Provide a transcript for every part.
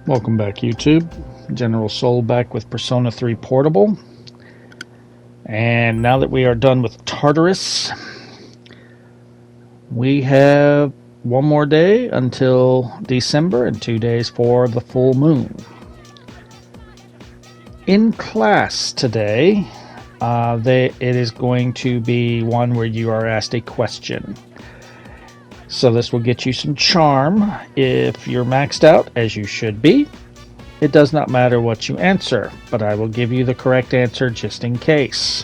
Welcome back, YouTube. General Soul back with Persona 3 Portable. And now that we are done with Tartarus, we have one more day until December and 2 days for the full moon. In class today, it is going to be one where you are asked a question. So this will get you some charm if you're maxed out, as you should be. It does not matter what you answer, but I will give you the correct answer just in case.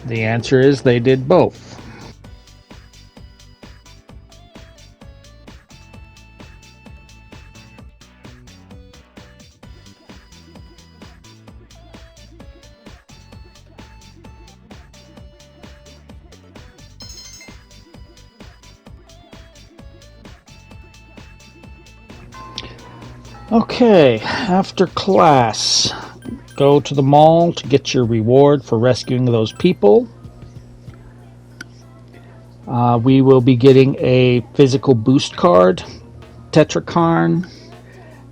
The answer is they did both. Okay, after class, go to the mall to get your reward for rescuing those people. We will be getting a physical boost card, Tetrakarn,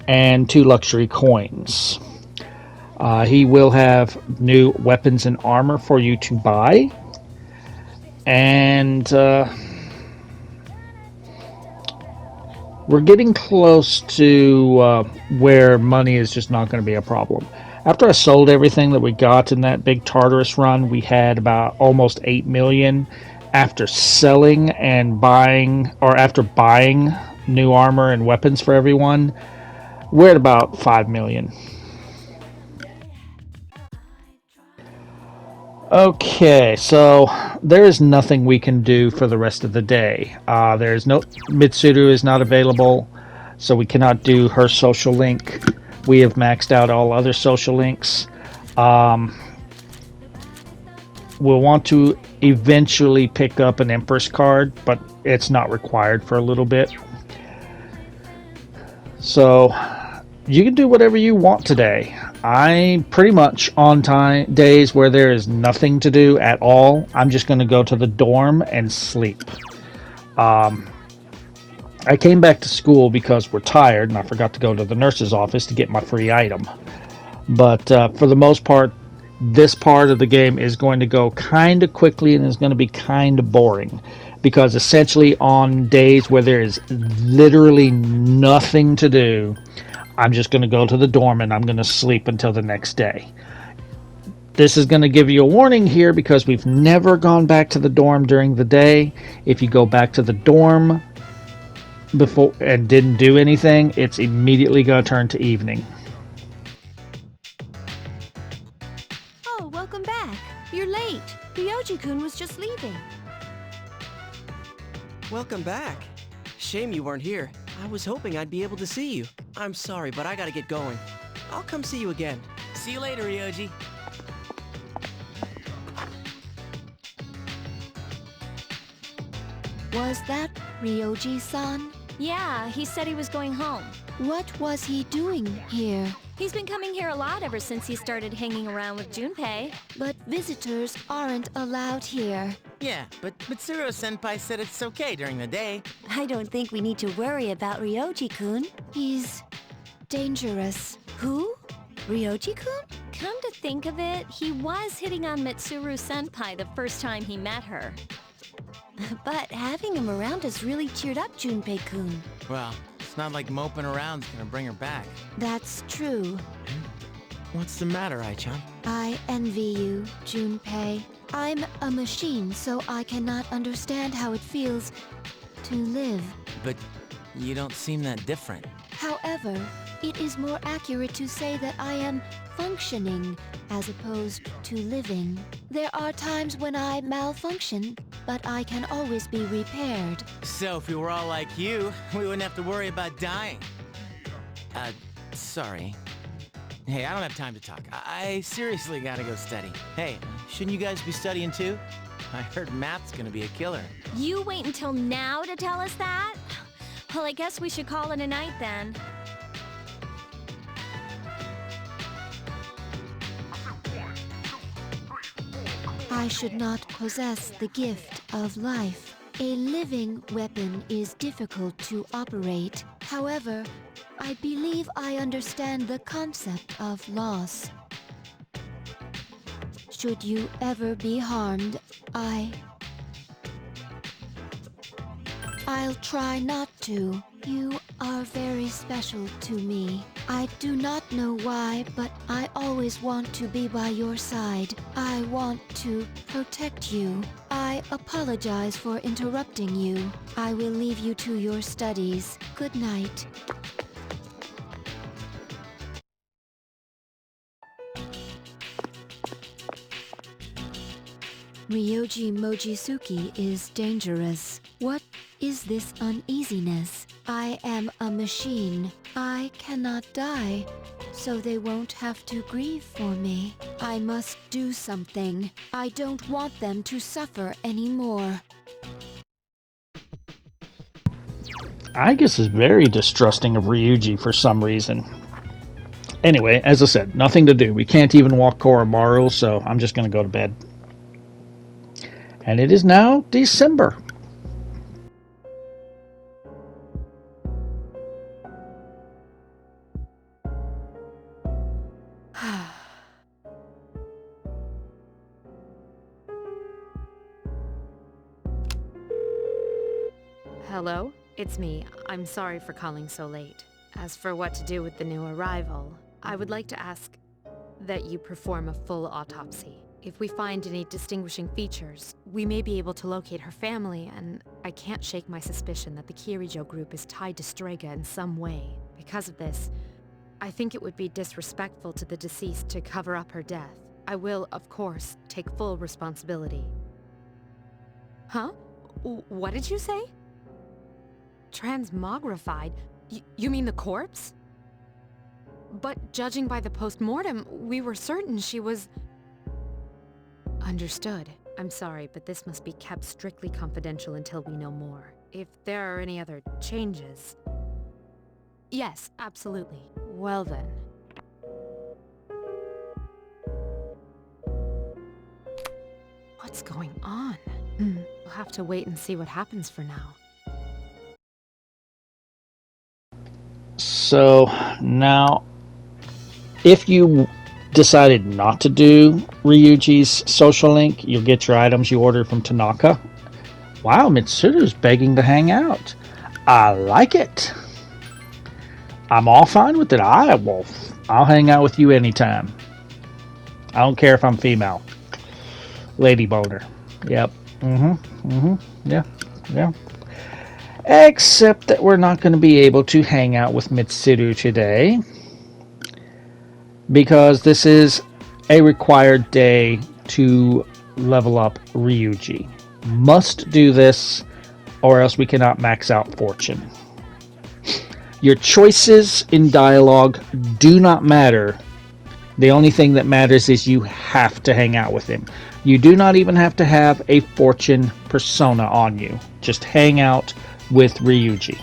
and 2 luxury coins. He will have new weapons and armor for you to buy. And we're getting close to where money is just not going to be a problem. After I sold everything that we got in that big Tartarus run, we had about almost 8 million. After selling and buying, or after buying new armor and weapons for everyone, we're at about 5 million. Okay, so there is nothing we can do for the rest of the day. There's no Mitsuru is not available, so we cannot do her social link. We have maxed out all other social links. We'll want to eventually pick up an Empress card, but it's not required for a little bit. So you can do whatever you want today. I'm pretty much on time days where there is nothing to do at all. I'm just going to go to the dorm and sleep. I came back to school because we're tired, and I forgot to go to the nurse's office to get my free item. But for the most part, this part of the game is going to go kind of quickly and is going to be kind of boring. Because essentially on days where there is literally nothing to do, I'm just going to go to the dorm and I'm going to sleep until the next day. This is going to give you a warning here because we've never gone back to the dorm during the day. If you go back to the dorm before and didn't do anything, it's immediately going to turn to evening. Oh, welcome back. You're late. Ryoji-kun was just leaving. Welcome back. Shame you weren't here. I was hoping I'd be able to see you. I'm sorry, but I gotta get going. I'll come see you again. See you later, Ryoji. Was that Ryoji-san? Yeah, he said he was going home. What was he doing here? He's been coming here a lot ever since he started hanging around with Junpei. But visitors aren't allowed here. Yeah, but Mitsuru-senpai said it's okay during the day. I don't think we need to worry about Ryoji-kun. He's dangerous. Who? Ryoji-kun? Come to think of it, he was hitting on Mitsuru-senpai the first time he met her. But having him around has really cheered up Junpei-kun. Well, it's not like moping around's gonna bring her back. That's true. What's the matter, Ai-chan? I envy you, Junpei. I'm a machine, so I cannot understand how it feels to live. But you don't seem that different. However, it is more accurate to say that I am functioning as opposed to living. There are times when I malfunction, but I can always be repaired. So if we were all like you, we wouldn't have to worry about dying. Sorry. Hey, I don't have time to talk. I seriously gotta go study. Hey, shouldn't you guys be studying too? I heard math's gonna be a killer. You wait until now to tell us that? Well, I guess we should call it a night then. I should not possess the gift of life. A living weapon is difficult to operate. However, I believe I understand the concept of loss. Should you ever be harmed, I'll try not to. You are very special to me. I do not know why, but I always want to be by your side. I want to protect you. I apologize for interrupting you. I will leave you to your studies. Good night. Ryoji Mochizuki is dangerous. What is this uneasiness? I am a machine. I cannot die, so they won't have to grieve for me. I must do something. I don't want them to suffer anymore. Aigis is very distrusting of Ryuji for some reason. Anyway, as I said, nothing to do. We can't even walk Koromaru, so I'm just going to go to bed. And it is now December. Hello? It's me. I'm sorry for calling so late. As for what to do with the new arrival, I would like to ask that you perform a full autopsy. If we find any distinguishing features, we may be able to locate her family, and I can't shake my suspicion that the Kirijo group is tied to Strega in some way. Because of this, I think it would be disrespectful to the deceased to cover up her death. I will, of course, take full responsibility. Huh? What did you say? Transmogrified? You mean the corpse? But judging by the post-mortem, we were certain she was... Understood. I'm sorry, but this must be kept strictly confidential until we know more. If there are any other changes... Yes, absolutely. Well then. What's going on? We'll have to wait and see what happens for now. So now, if you decided not to do Ryuji's social link, you'll get your items you ordered from Tanaka. Wow, Mitsuru's begging to hang out. I like it. I'm all fine with it. I'll hang out with you anytime. I don't care if I'm female. Lady boner. Yep. Yeah. Except that we're not going to be able to hang out with Mitsuru today, because this is a required day to level up Ryuji. Must do this, or else we cannot max out Fortune. Your choices in dialogue do not matter. The only thing that matters is you have to hang out with him. You do not even have to have a Fortune persona on you. Just hang out with Ryuji.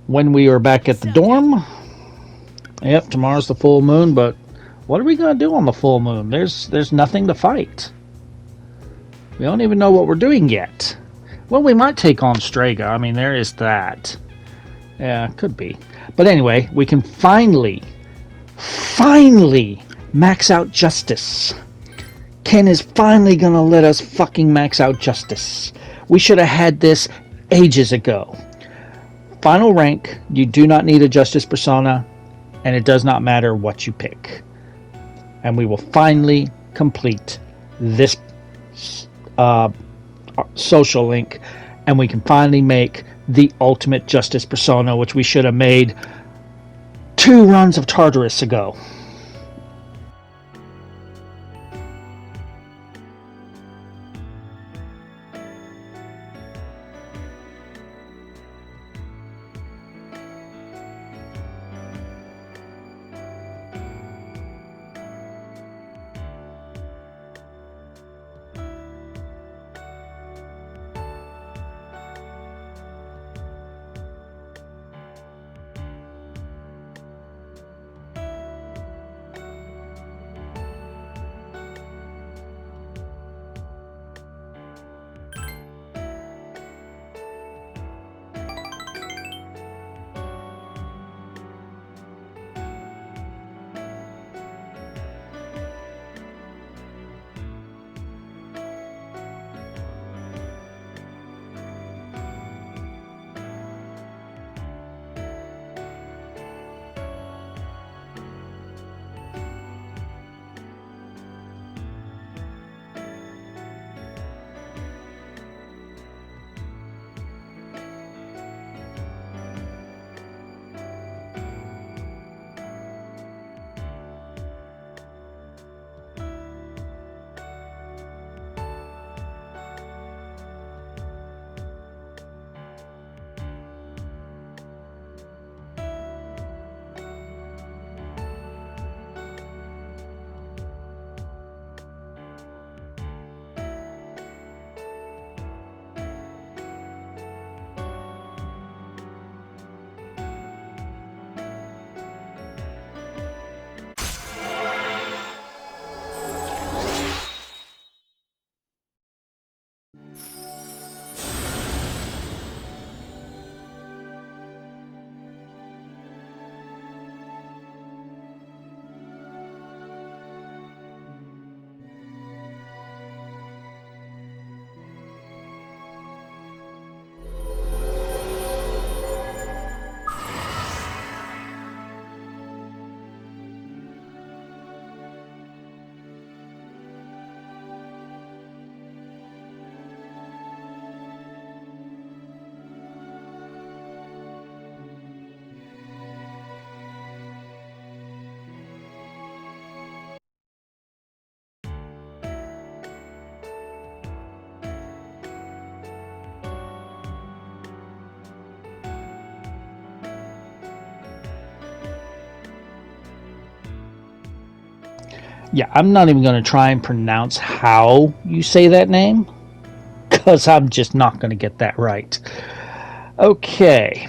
when we are back at the dorm. Yep, tomorrow's the full moon, but what are we going to do on the full moon? There's nothing to fight. We don't even know what we're doing yet. Well, we might take on Strega. I mean, there is that. Yeah, could be. But anyway, we can finally max out Justice. Ken is finally going to let us fucking max out Justice. We should have had this ages ago. Final rank, you do not need a Justice persona, and it does not matter what you pick. And we will finally complete this social link, and we can finally make the ultimate Justice persona, which we should have made 2 runs of Tartarus ago. Yeah, I'm not even going to try and pronounce how you say that name, because I'm just not going to get that right. Okay.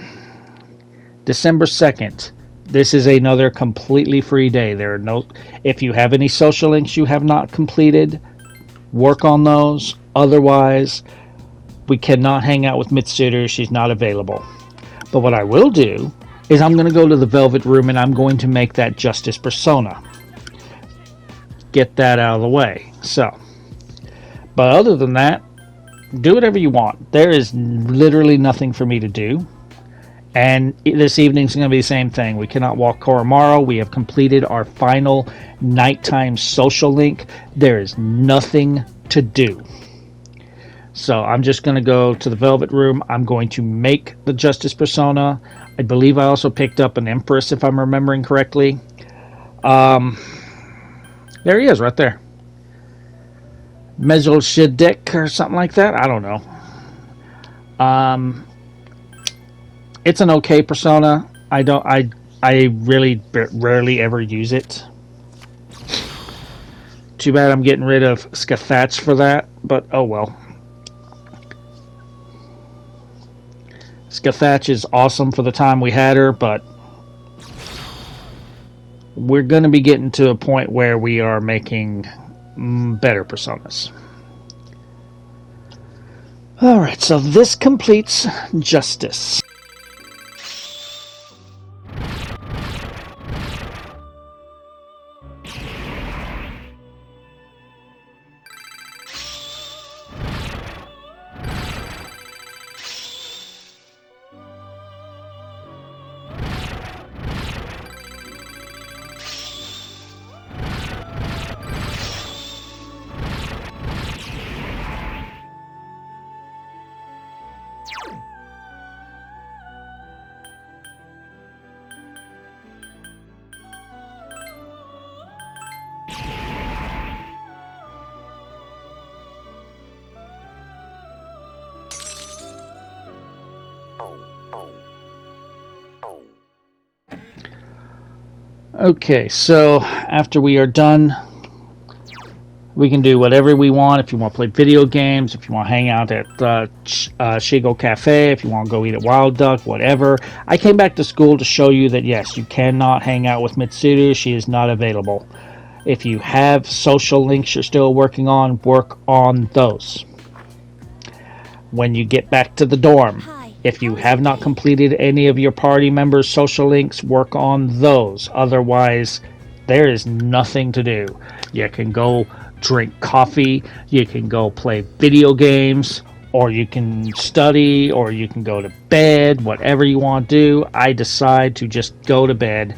December 2nd. This is another completely free day. There are no... If you have any social links you have not completed, work on those. Otherwise, we cannot hang out with Mitsuru. She's not available. But what I will do is I'm going to go to the Velvet Room and I'm going to make that Justice persona. Get that out of the way. So, but other than that, do whatever you want. There is literally nothing for me to do. And this evening's going to be the same thing. We cannot walk Koromaru. We have completed our final nighttime social link. There is nothing to do. So I'm just going to go to the Velvet Room. I'm going to make the Justice persona. I believe I also picked up an Empress, if I'm remembering correctly. There he is, right there. Melchizedek or something like that. I don't know. It's an okay persona. I really rarely ever use it. Too bad I'm getting rid of Scathach for that, but oh well. Scathach is awesome for the time we had her, but we're going to be getting to a point where we are making better personas. Alright, so this completes Justice. Okay, so after we are done, we can do whatever we want. If you want to play video games, if you want to hang out at Shigo Cafe, if you want to go eat at Wild Duck, whatever. I came back to school to show you that yes, you cannot hang out with Mitsuru. She is not available. If you have social links you're still working on, work on those. When you get back to the dorm, if you have not completed any of your party members' social links, work on those. Otherwise, there is nothing to do. You can go drink coffee, you can go play video games, or you can study, or you can go to bed, whatever you want to do. I decide to just go to bed.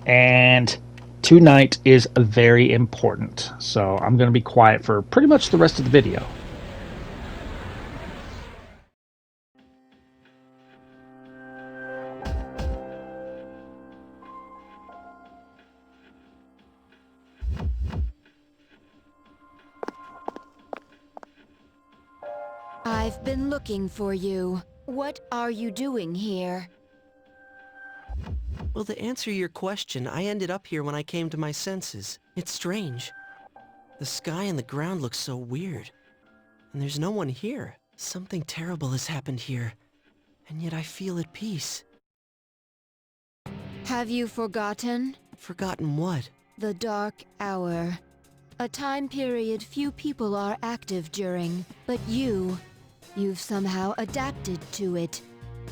And tonight is very important, so I'm going to be quiet for pretty much the rest of the video. I've been looking for you. What are you doing here? Well, to answer your question, I ended up here when I came to my senses. It's strange. The sky and the ground look so weird. And there's no one here. Something terrible has happened here. And yet I feel at peace. Have you forgotten? Forgotten what? The Dark Hour. A time period few people are active during, but you've somehow adapted to it.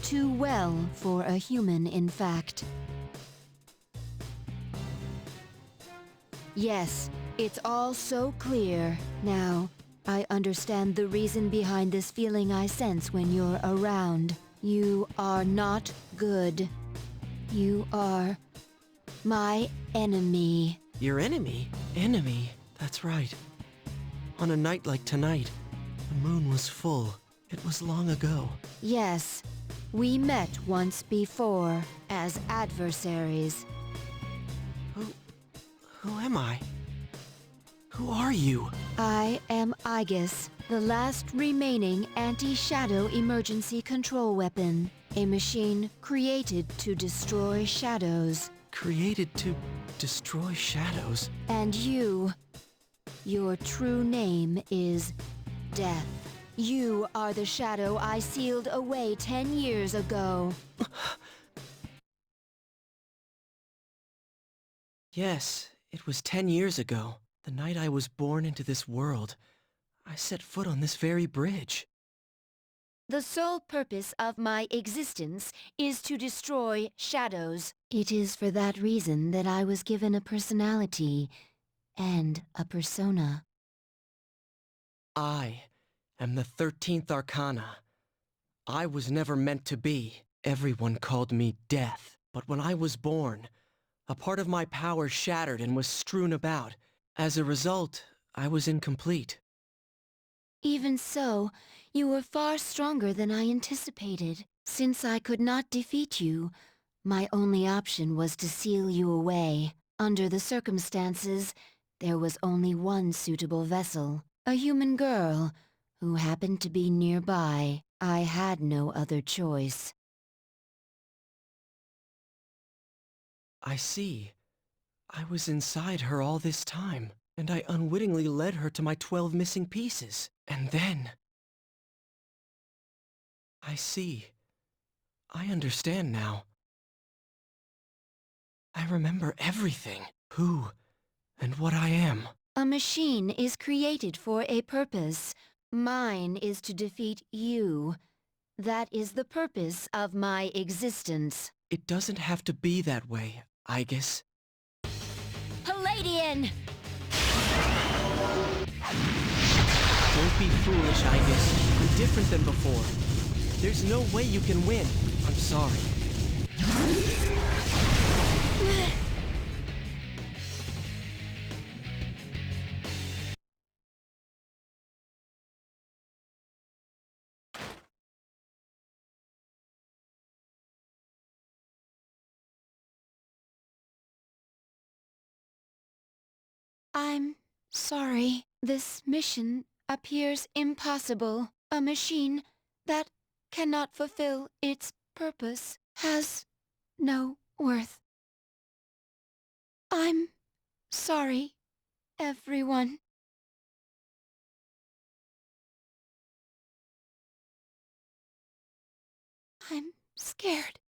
Too well for a human, in fact. Yes, it's all so clear. Now, I understand the reason behind this feeling I sense when you're around. You are not good. You are my enemy. Your enemy? Enemy? That's right. On a night like tonight, the moon was full. It was long ago. Yes, we met once before as adversaries. Who am I? Who are you? I am Aegis, the last remaining anti-shadow emergency control weapon. A machine created to destroy shadows. Created to destroy shadows? And you, your true name is Death. You are the shadow I sealed away 10 years ago. Yes, it was 10 years ago. The night I was born into this world. I set foot on this very bridge. The sole purpose of my existence is to destroy shadows. It is for that reason that I was given a personality and a persona. I am the 13th Arcana. I was never meant to be. Everyone called me Death. But when I was born, a part of my power shattered and was strewn about. As a result, I was incomplete. Even so, you were far stronger than I anticipated. Since I could not defeat you, my only option was to seal you away. Under the circumstances, there was only one suitable vessel, a human girl, who happened to be nearby. I had no other choice. I see. I was inside her all this time, and I unwittingly led her to my 12 missing pieces. And then... I see. I understand now. I remember everything. Who and what I am. A machine is created for a purpose. Mine is to defeat you. That is the purpose of my existence. It doesn't have to be that way, Aegis. Palladian! Don't be foolish, Aegis. I'm different than before. There's no way you can win. I'm sorry. I'm sorry. This mission appears impossible. A machine that cannot fulfill its purpose has no worth. I'm sorry, everyone. I'm scared.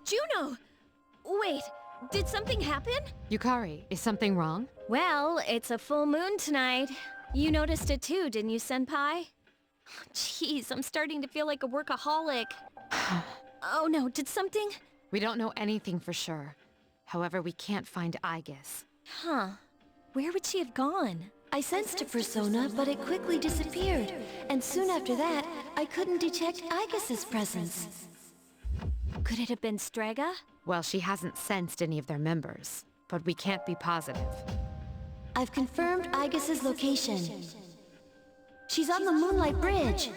Juno! Wait, did something happen? Yukari, is something wrong? Well, it's a full moon tonight. You noticed it too, didn't you, Senpai? Jeez, I'm starting to feel like a workaholic. Oh no, did something? We don't know anything for sure. However, we can't find Aegis. Huh. Where would she have gone? I sensed a persona, but it quickly disappeared. And soon after that, I couldn't detect Aegis's presence. Could it have been Strega? Well, she hasn't sensed any of their members, but we can't be positive. I've confirmed Aegis's location. She's on the Moonlight Bridge.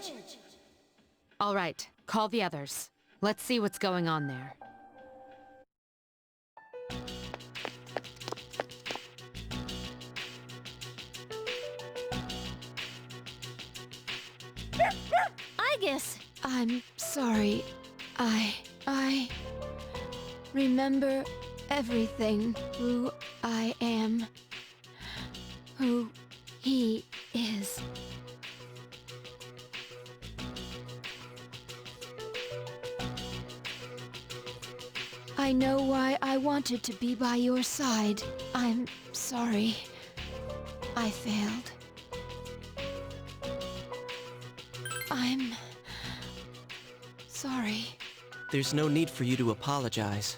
All right, call the others. Let's see what's going on there. Aegis! I'm sorry. I remember everything. Who I am. Who he is. I know why I wanted to be by your side. I'm sorry. I failed. I'm sorry. There's no need for you to apologize.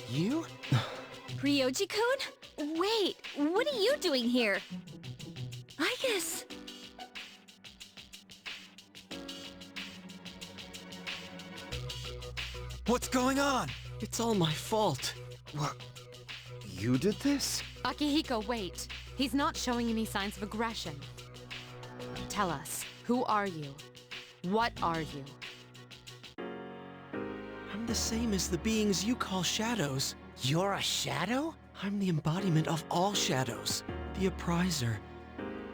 You? Ryoji-kun? Wait, what are you doing here? Aegis! What's going on? It's all my fault. What? You did this? Akihiko, wait. He's not showing any signs of aggression. Tell us, who are you? What are you? I'm the same as the beings you call shadows. You're a shadow? I'm the embodiment of all shadows. The Appriser.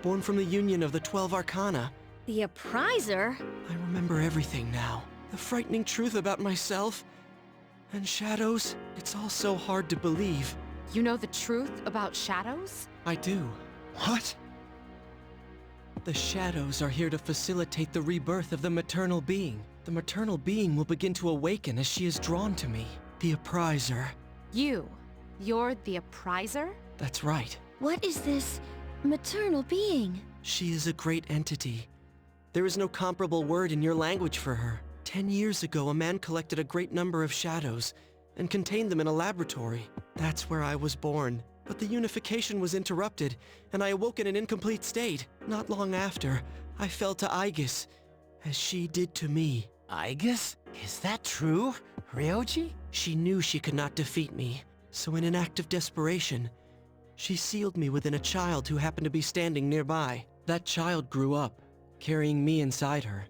Born from the union of the 12 Arcana. The Appriser? I remember everything now. The frightening truth about myself. And shadows, it's all so hard to believe. You know the truth about shadows? I do. What? The shadows are here to facilitate the rebirth of the maternal being. The maternal being will begin to awaken as she is drawn to me. The Appriser. You're the Appriser? That's right. What is this maternal being? She is a great entity. There is no comparable word in your language for her. 10 years ago, a man collected a great number of shadows and contained them in a laboratory. That's where I was born. But the unification was interrupted, and I awoke in an incomplete state. Not long after, I fell to Aegis, as she did to me. Aegis? Is that true, Ryoji? She knew she could not defeat me, so in an act of desperation, she sealed me within a child who happened to be standing nearby. That child grew up, carrying me inside her,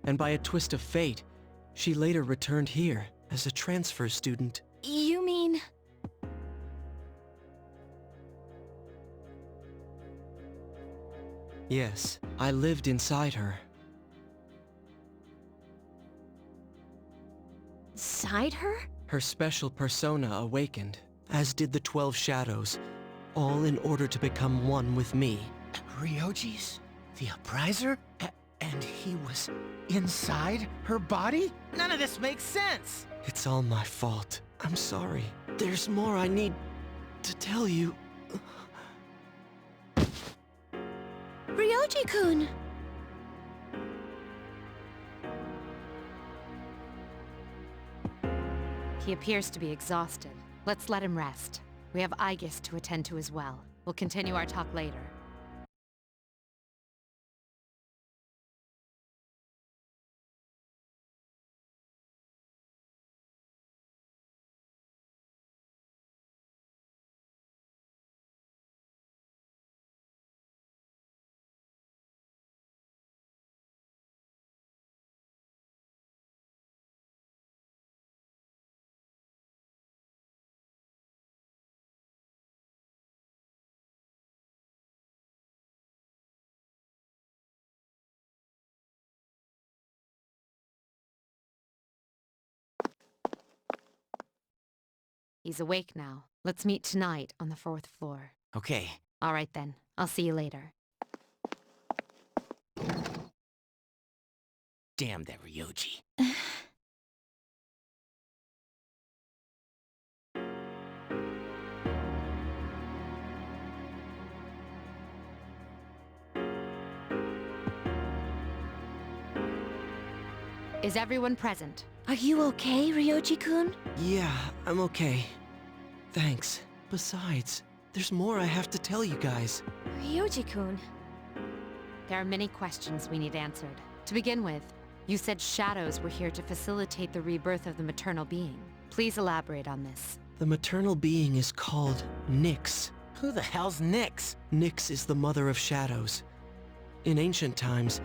and by a twist of fate, she later returned here as a transfer student. You mean... Yes, I lived inside her. inside her? Her special persona awakened, as did the 12 shadows, all in order to become one with me. Ryoji's the Upriser? And he was inside her body? None of this makes sense! It's all my fault. I'm sorry. There's more I need to tell you. Ryoji-kun! He appears to be exhausted. Let's let him rest. We have Aigis to attend to as well. We'll continue our talk later. He's awake now. Let's meet tonight on the 4th floor. Okay. All right then. I'll see you later. Damn that Ryoji. Is everyone present? Are you okay, Ryoji-kun? Yeah, I'm okay. Thanks. Besides, there's more I have to tell you guys. Ryoji-kun. There are many questions we need answered. To begin with, you said shadows were here to facilitate the rebirth of the maternal being. Please elaborate on this. The maternal being is called Nyx. Who the hell's Nyx? Nyx is the mother of shadows. In ancient times,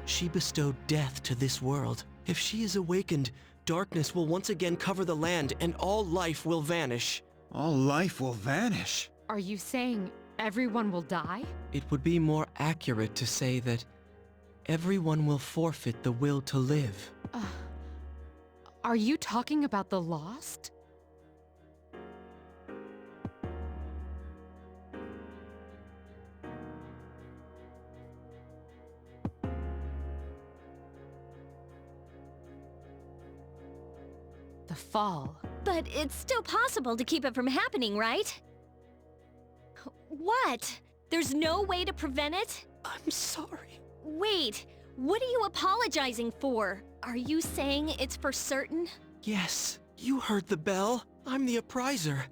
she bestowed death to this world. If she is awakened, darkness will once again cover the land and all life will vanish. All life will vanish. Are you saying everyone will die? It would be more accurate to say that everyone will forfeit the will to live. Are you talking about the lost? The fall. But it's still possible to keep it from happening, right? What? There's no way to prevent it? I'm sorry. Wait, what are you apologizing for? Are you saying it's for certain? Yes, you heard the bell. I'm the Upriser.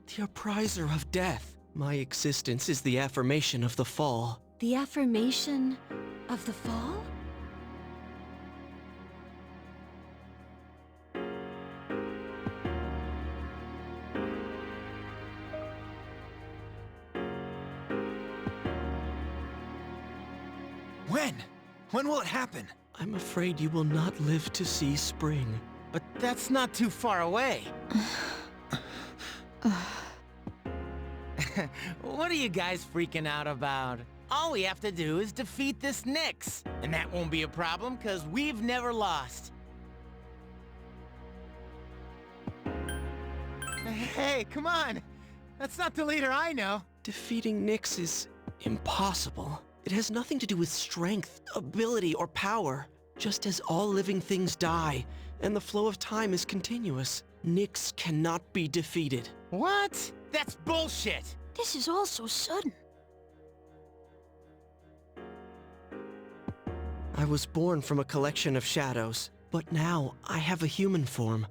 The Upriser of death. My existence is the affirmation of the fall. The affirmation of the fall? When? When will it happen? I'm afraid you will not live to see spring. But that's not too far away. What are you guys freaking out about? All we have to do is defeat this Nyx. And that won't be a problem, because we've never lost. Hey, come on! That's not the leader I know. Defeating Nyx is impossible. It has nothing to do with strength, ability, or power. Just as all living things die, and the flow of time is continuous, Nyx cannot be defeated. What? That's bullshit! This is all so sudden. I was born from a collection of shadows, but now I have a human form,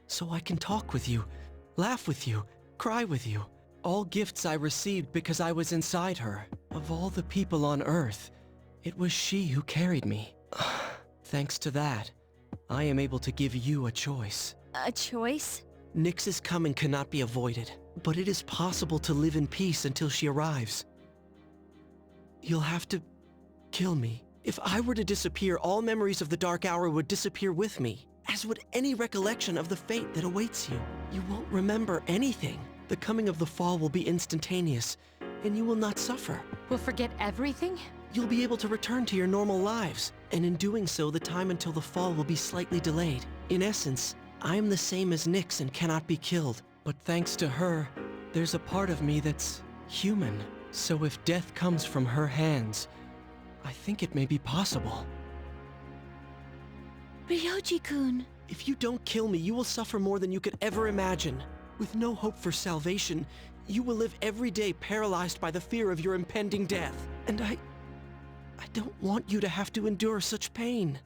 so I can talk with you, laugh with you, cry with you. All gifts I received because I was inside her. Of all the people on Earth, it was she who carried me. Thanks to that, I am able to give you a choice. A choice? Nyx's coming cannot be avoided, but it is possible to live in peace until she arrives. You'll have to kill me. If I were to disappear, all memories of the Dark Hour would disappear with me, as would any recollection of the fate that awaits you. You won't remember anything. The coming of the fall will be instantaneous, and you will not suffer. We'll forget everything? You'll be able to return to your normal lives, and in doing so, the time until the fall will be slightly delayed. In essence, I am the same as Nyx and cannot be killed. But thanks to her, there's a part of me that's human. So if death comes from her hands, I think it may be possible. Ryoji-kun. If you don't kill me, you will suffer more than you could ever imagine. With no hope for salvation, you will live every day paralyzed by the fear of your impending death. And I don't want you to have to endure such pain.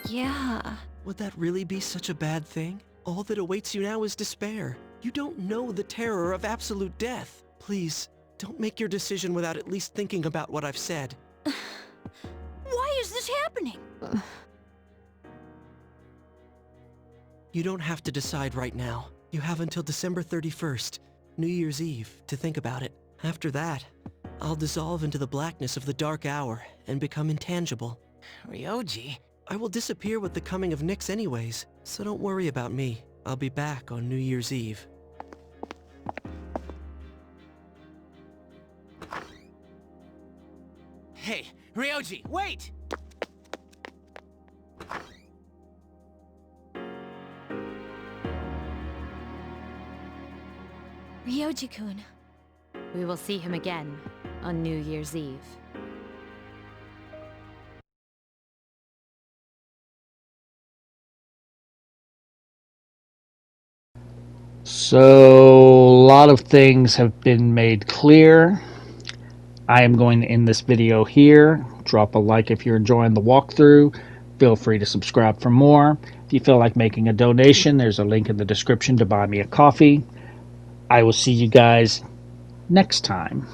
Yeah. Would that really be such a bad thing? All that awaits you now is despair. You don't know the terror of absolute death. Please, don't make your decision without at least thinking about what I've said. Why is this happening? You don't have to decide right now. You have until December 31st, New Year's Eve, to think about it. After that, I'll dissolve into the blackness of the dark hour and become intangible. Ryoji? I will disappear with the coming of Nyx anyways, so don't worry about me. I'll be back on New Year's Eve. Hey, Ryoji, wait! Ryoji-kun. We will see him again on New Year's Eve. So, a lot of things have been made clear. I am going to end this video here. Drop a like if you're enjoying the walkthrough. Feel free to subscribe for more. If you feel like making a donation, there's a link in the description to buy me a coffee. I will see you guys next time.